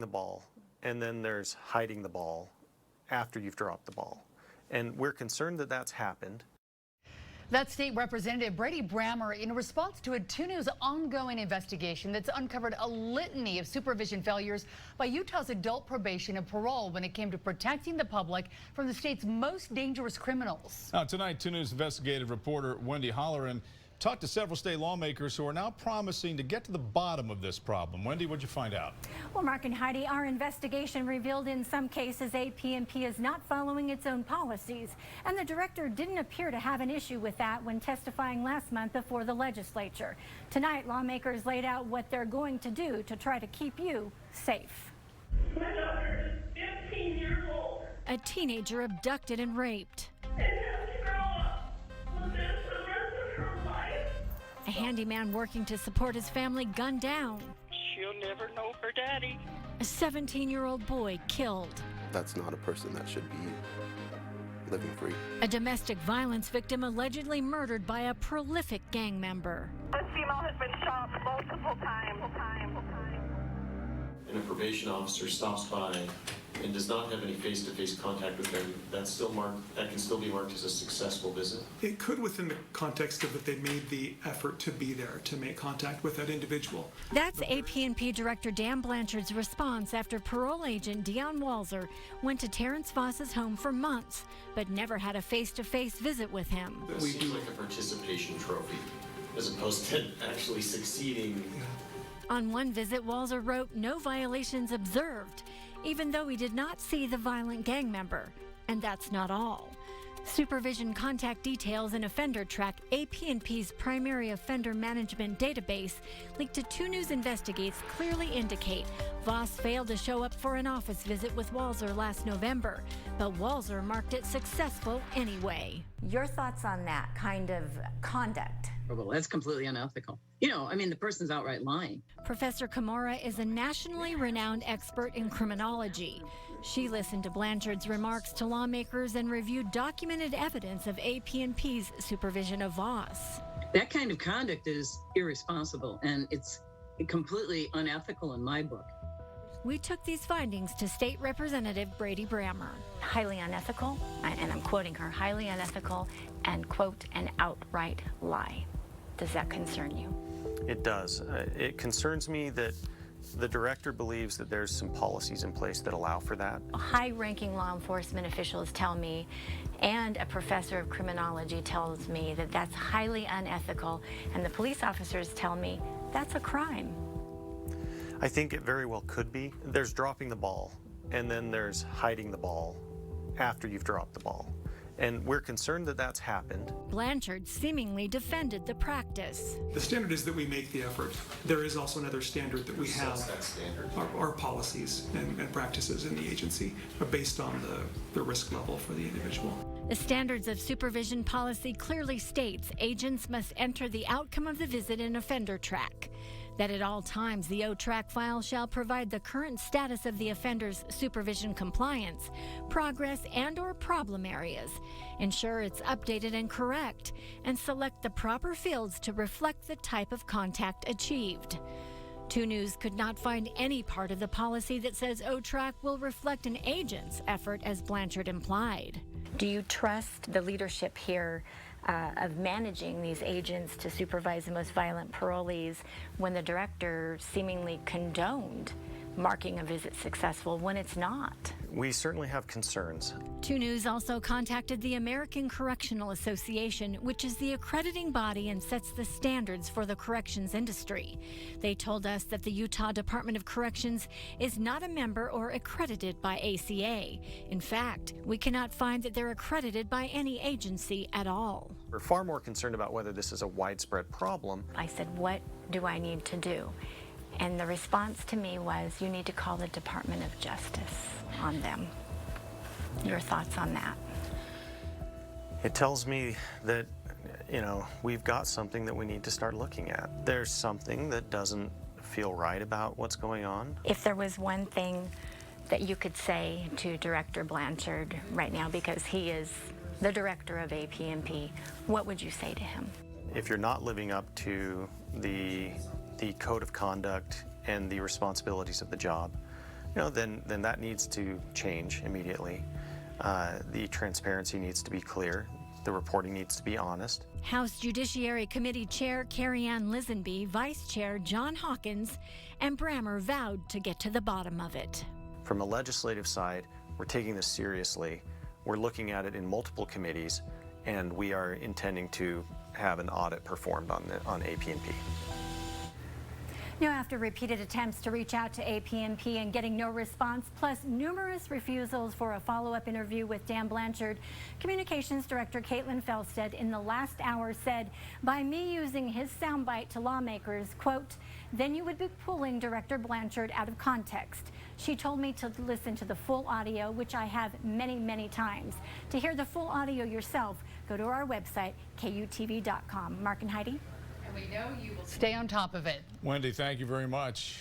the ball, and then there's hiding the ball after you've dropped the ball. And we're concerned that that's happened. That's State Representative Brady Brammer in response to a 2 News ongoing investigation that's uncovered a litany of supervision failures by Utah's adult probation and parole when it came to protecting the public from the state's most dangerous criminals. Now, tonight, 2 News investigative reporter Wendy Holleran talked to several state lawmakers who are now promising to get to the bottom of this problem. Wendy, what'd you find out? Well, Mark and Heidi, our investigation revealed in some cases AP&P is not following its own policies, and the director didn't appear to have an issue with that when testifying last month before the legislature. Tonight, lawmakers laid out what they're going to do to try to keep you safe. My daughter is 15 years old. A teenager abducted and raped. A handyman working to support his family gunned down. She'll never know her daddy. A 17-year-old boy killed. That's not a person that should be living free. A domestic violence victim allegedly murdered by a prolific gang member. This female has been shot multiple times. And a probation officer stops by and does not have any face-to-face contact with them, that can still be marked as a successful visit? It could, within the context of that they made the effort to be there, to make contact with that individual. That's AP&P Director Dan Blanchard's response after parole agent Dion Walzer went to Terrence Voss's home for months, but never had a face-to-face visit with him. It seems like a participation trophy, as opposed to actually succeeding. On one visit, Walzer wrote, "No violations observed," even though he did not see the violent gang member. And that's not all. Supervision contact details in Offender Track, AP&P's primary offender management database, leaked to 2 News Investigates, clearly indicate Voss failed to show up for an office visit with Walzer last November, but Walzer marked it successful anyway. Your thoughts on that kind of conduct? Well, that's completely unethical. You know, I mean, the person's outright lying. Professor Kamara is a nationally renowned expert in criminology. She listened to Blanchard's remarks to lawmakers and reviewed documented evidence of AP&P's supervision of Voss. That kind of conduct is irresponsible, and it's completely unethical in my book. We took these findings to State Representative Brady Brammer. Highly unethical, and I'm quoting her, highly unethical and, quote, an outright lie. Does that concern you? It does. It concerns me that the director believes that there's some policies in place that allow for that. High-ranking law enforcement officials tell me, and a professor of criminology tells me, that that's highly unethical, and the police officers tell me that's a crime. I think it very well could be. There's dropping the ball, and then there's hiding the ball after you've dropped the ball. And we're concerned that that's happened. Blanchard seemingly defended the practice. The standard is that we make the effort. There is also another standard that we have. That standard? Our policies and practices in the agency are based on the risk level for the individual. The standards of supervision policy clearly states agents must enter the outcome of the visit in Offender Track. That at all times the O-Track file shall provide the current status of the offender's supervision compliance, progress, and/or problem areas, ensure it's updated and correct, and select the proper fields to reflect the type of contact achieved. 2 News could not find any part of the policy that says O-Track will reflect an agent's effort, as Blanchard implied. Do you trust the leadership here of managing these agents to supervise the most violent parolees when the director seemingly condoned marking a visit successful when it's not? We certainly have concerns. 2 News also contacted the American Correctional Association, which is the accrediting body and sets the standards for the corrections industry. They told us that the Utah Department of Corrections is not a member or accredited by ACA. In fact, we cannot find that they're accredited by any agency at all. We're far more concerned about whether this is a widespread problem. I said, what do I need to do? And the response to me was, you need to call the Department of Justice on them. Your thoughts on that? It tells me that, we've got something that we need to start looking at. There's something that doesn't feel right about what's going on. If there was one thing that you could say to Director Blanchard right now, because he is the director of AP&P, what would you say to him? If you're not living up to the code of conduct and the responsibilities of the job, then that needs to change immediately. The transparency needs to be clear. The reporting needs to be honest. House Judiciary Committee Chair Carrie Ann Lisenby, Vice Chair John Hawkins, and Brammer vowed to get to the bottom of it. From a legislative side, we're taking this seriously. We're looking at it in multiple committees, and we are intending to have an audit performed on AP&P. Now, after repeated attempts to reach out to AP&P and getting no response, plus numerous refusals for a follow-up interview with Dan Blanchard, Communications Director Caitlin Felstead in the last hour said, by me using his soundbite to lawmakers, quote, then you would be pulling Director Blanchard out of context. She told me to listen to the full audio, which I have many, many times. To hear the full audio yourself, go to our website, KUTV.com. Mark and Heidi? And we know you will stay on top of it. Wendy, thank you very much.